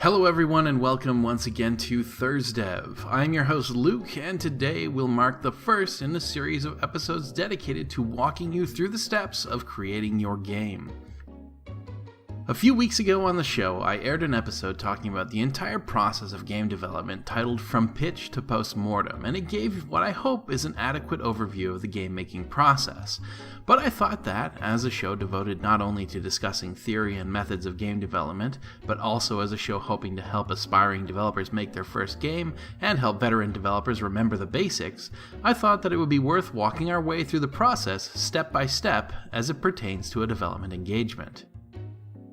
Hello everyone and welcome once again to ThursDev. I'm your host Luke, and today will mark the first in a series of episodes dedicated to walking you through the steps of creating your game. A few weeks ago on the show, I aired an episode talking about the entire process of game development titled From Pitch to Postmortem, and it gave what I hope is an adequate overview of the game-making process. But I thought that, as a show devoted not only to discussing theory and methods of game development, but also as a show hoping to help aspiring developers make their first game and help veteran developers remember the basics, I thought that it would be worth walking our way through the process step by step as it pertains to a development engagement.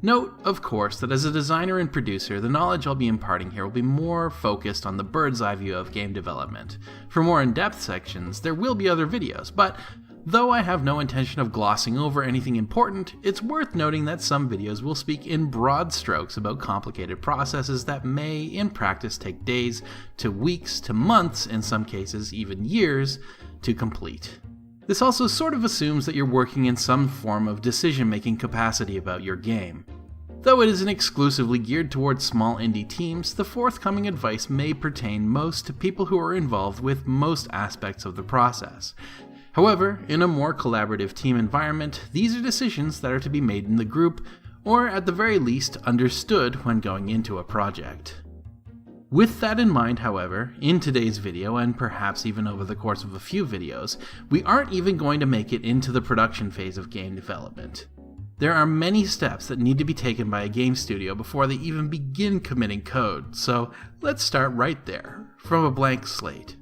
Note, of course, that as a designer and producer, the knowledge I'll be imparting here will be more focused on the bird's eye view of game development. For more in-depth sections, there will be other videos, but though I have no intention of glossing over anything important, it's worth noting that some videos will speak in broad strokes about complicated processes that may, in practice, take days to weeks to months, in some cases even years, to complete. This also sort of assumes that you're working in some form of decision-making capacity about your game. Though it isn't exclusively geared towards small indie teams, the forthcoming advice may pertain most to people who are involved with most aspects of the process. However, in a more collaborative team environment, these are decisions that are to be made in the group, or at the very least understood when going into a project. With that in mind, however, in today's video, and perhaps even over the course of a few videos, we aren't even going to make it into the production phase of game development. There are many steps that need to be taken by a game studio before they even begin committing code, so let's start right there, from a blank slate.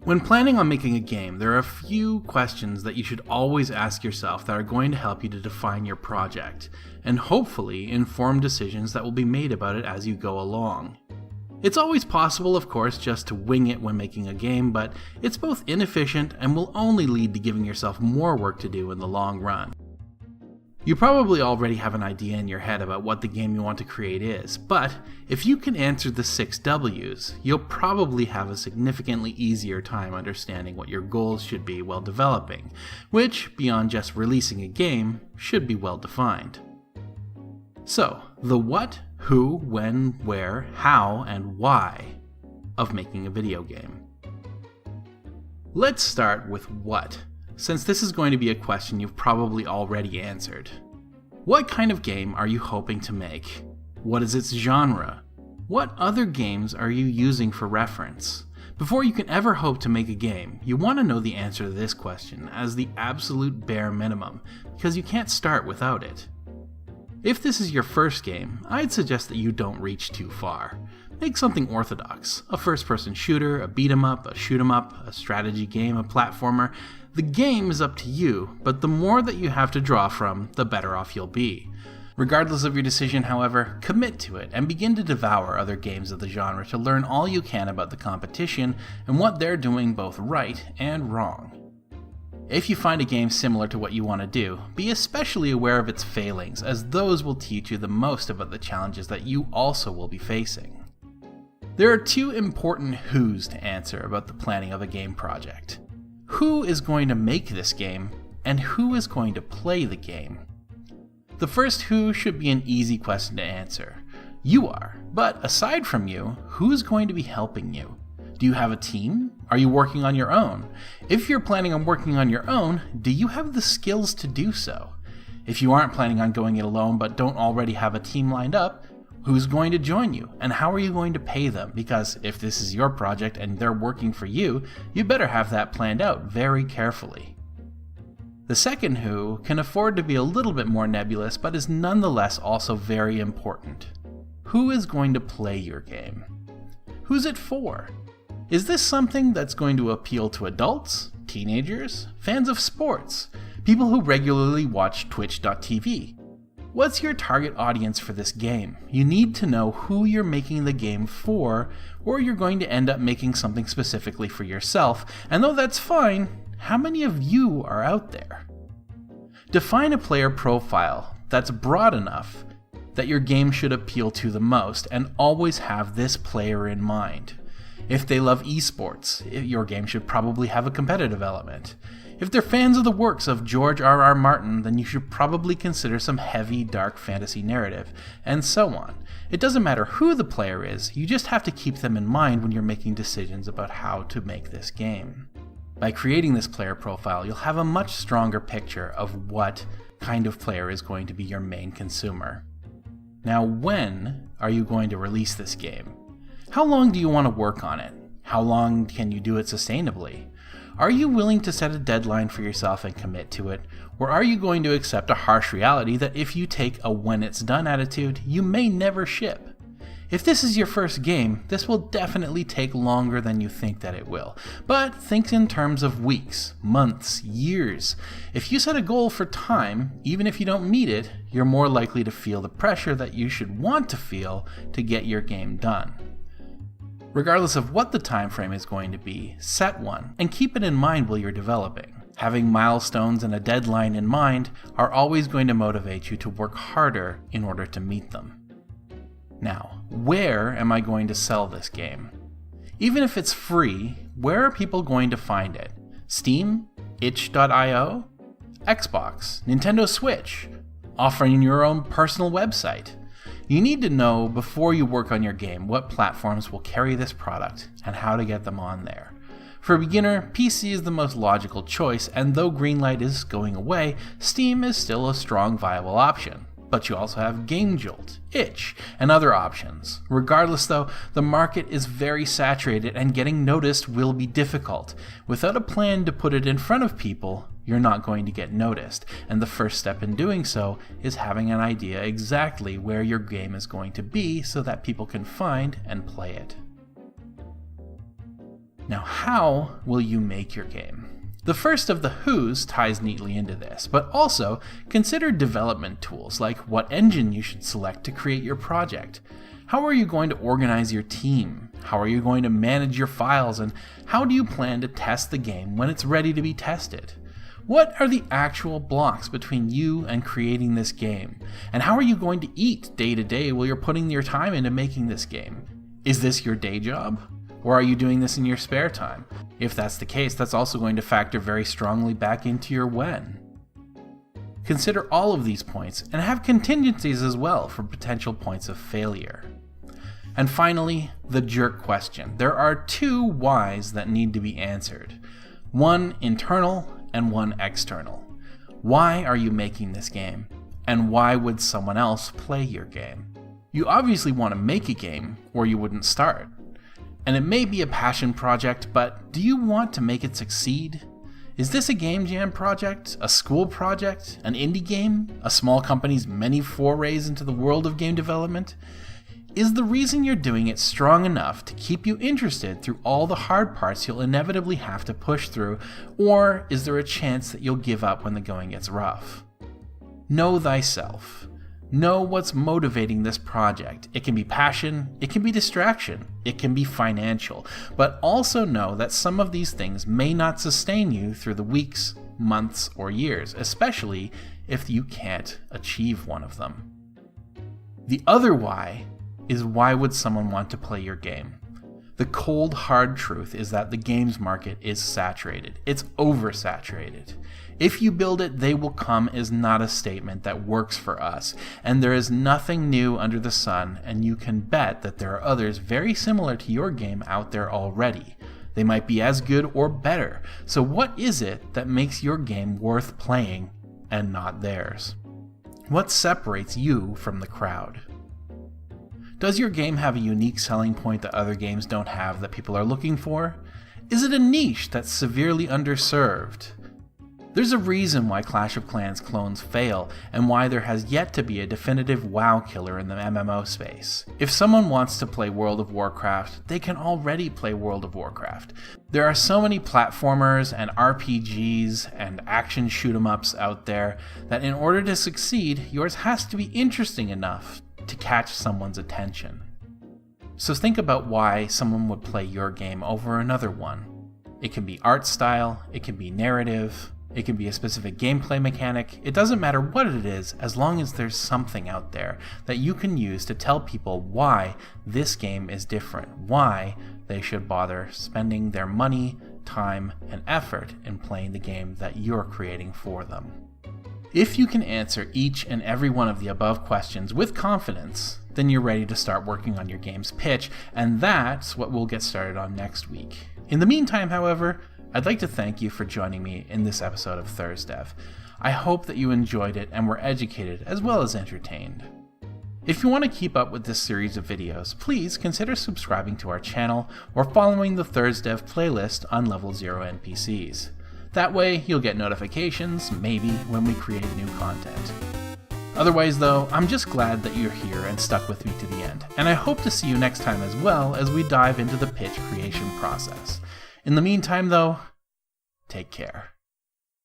When planning on making a game, there are a few questions that you should always ask yourself that are going to help you to define your project, and hopefully inform decisions that will be made about it as you go along. It's always possible, of course, just to wing it when making a game, but it's both inefficient and will only lead to giving yourself more work to do in the long run. You probably already have an idea in your head about what the game you want to create is, but if you can answer the 6 W's, you'll probably have a significantly easier time understanding what your goals should be while developing, which, beyond just releasing a game, should be well defined. So, the what, who, when, where, how, and why of making a video game. Let's start with what, since this is going to be a question you've probably already answered. What kind of game are you hoping to make? What is its genre? What other games are you using for reference? Before you can ever hope to make a game, you want to know the answer to this question as the absolute bare minimum, because you can't start without it. If this is your first game, I'd suggest that you don't reach too far. Make something orthodox. A first-person shooter, a beat-em-up, a shoot-em-up, a strategy game, a platformer. The game is up to you, but the more that you have to draw from, the better off you'll be. Regardless of your decision, however, commit to it and begin to devour other games of the genre to learn all you can about the competition and what they're doing both right and wrong. If you find a game similar to what you want to do, be especially aware of its failings, as those will teach you the most about the challenges that you also will be facing. There are 2 important who's to answer about the planning of a game project. Who is going to make this game, and who is going to play the game? The first who should be an easy question to answer. You are, but aside from you, who's going to be helping you? Do you have a team? Are you working on your own? If you're planning on working on your own, do you have the skills to do so? If you aren't planning on going it alone but don't already have a team lined up, who's going to join you and how are you going to pay them? Because if this is your project and they're working for you, you better have that planned out very carefully. The second who can afford to be a little bit more nebulous but is nonetheless also very important. Who is going to play your game? Who's it for? Is this something that's going to appeal to adults, teenagers, fans of sports, people who regularly watch Twitch.tv? What's your target audience for this game? You need to know who you're making the game for, or you're going to end up making something specifically for yourself, and though that's fine, how many of you are out there? Define a player profile that's broad enough that your game should appeal to the most, and always have this player in mind. If they love esports, your game should probably have a competitive element. If they're fans of the works of George R.R. Martin, then you should probably consider some heavy, dark fantasy narrative, and so on. It doesn't matter who the player is, you just have to keep them in mind when you're making decisions about how to make this game. By creating this player profile, you'll have a much stronger picture of what kind of player is going to be your main consumer. Now, when are you going to release this game? How long do you want to work on it? How long can you do it sustainably? Are you willing to set a deadline for yourself and commit to it? Or are you going to accept a harsh reality that if you take a when it's done attitude, you may never ship? If this is your first game, this will definitely take longer than you think that it will. But think in terms of weeks, months, years. If you set a goal for time, even if you don't meet it, you're more likely to feel the pressure that you should want to feel to get your game done. Regardless of what the time frame is going to be, set one and keep it in mind while you're developing. Having milestones and a deadline in mind are always going to motivate you to work harder in order to meet them. Now, where am I going to sell this game? Even if it's free, where are people going to find it? Steam? itch.io? Xbox? Nintendo Switch? Offering your own personal website? You need to know before you work on your game what platforms will carry this product and how to get them on there. For a beginner, PC is the most logical choice, and though Greenlight is going away, Steam is still a strong viable option. But you also have GameJolt, Itch, and other options. Regardless though, the market is very saturated and getting noticed will be difficult. Without a plan to put it in front of people, you're not going to get noticed, and the first step in doing so is having an idea exactly where your game is going to be so that people can find and play it. Now, how will you make your game? The first of the who's ties neatly into this, but also consider development tools like what engine you should select to create your project. How are you going to organize your team? How are you going to manage your files? And how do you plan to test the game when it's ready to be tested? What are the actual blocks between you and creating this game? And how are you going to eat day to day while you're putting your time into making this game? Is this your day job? Or are you doing this in your spare time? If that's the case, that's also going to factor very strongly back into your when. Consider all of these points and have contingencies as well for potential points of failure. And finally, the jerk question. There are two whys that need to be answered. One internal and one external. Why are you making this game? And why would someone else play your game? You obviously want to make a game or you wouldn't start. And it may be a passion project, but do you want to make it succeed? Is this a game jam project? A school project? An indie game? A small company's many forays into the world of game development? Is the reason you're doing it strong enough to keep you interested through all the hard parts you'll inevitably have to push through, or is there a chance that you'll give up when the going gets rough? Know thyself. Know what's motivating this project. It can be passion, it can be distraction, it can be financial, but also know that some of these things may not sustain you through the weeks, months, or years, especially if you can't achieve one of them. The other why is why would someone want to play your game? The cold, hard truth is that the games market is saturated. It's oversaturated. If you build it, they will come is not a statement that works for us, and there is nothing new under the sun, and you can bet that there are others very similar to your game out there already. They might be as good or better, so what is it that makes your game worth playing and not theirs? What separates you from the crowd? Does your game have a unique selling point that other games don't have that people are looking for? Is it a niche that's severely underserved? There's a reason why Clash of Clans clones fail, and why there has yet to be a definitive WoW killer in the MMO space. If someone wants to play World of Warcraft, they can already play World of Warcraft. There are so many platformers and RPGs and action shoot-em-ups out there that in order to succeed, yours has to be interesting enough to catch someone's attention. So think about why someone would play your game over another one. It can be art style, it can be narrative, it can be a specific gameplay mechanic. It doesn't matter what it is, as long as there's something out there that you can use to tell people why this game is different, why they should bother spending their money, time, and effort in playing the game that you're creating for them. If you can answer each and every one of the above questions with confidence, then you're ready to start working on your game's pitch, and that's what we'll get started on next week. In the meantime, however, I'd like to thank you for joining me in this episode of ThursDev. I hope that you enjoyed it and were educated as well as entertained. If you want to keep up with this series of videos, please consider subscribing to our channel or following the ThursDev playlist on Level 0 NPCs. That way, you'll get notifications, maybe, when we create new content. Otherwise though, I'm just glad that you're here and stuck with me to the end, and I hope to see you next time as well as we dive into the pitch creation process. In the meantime though, take care.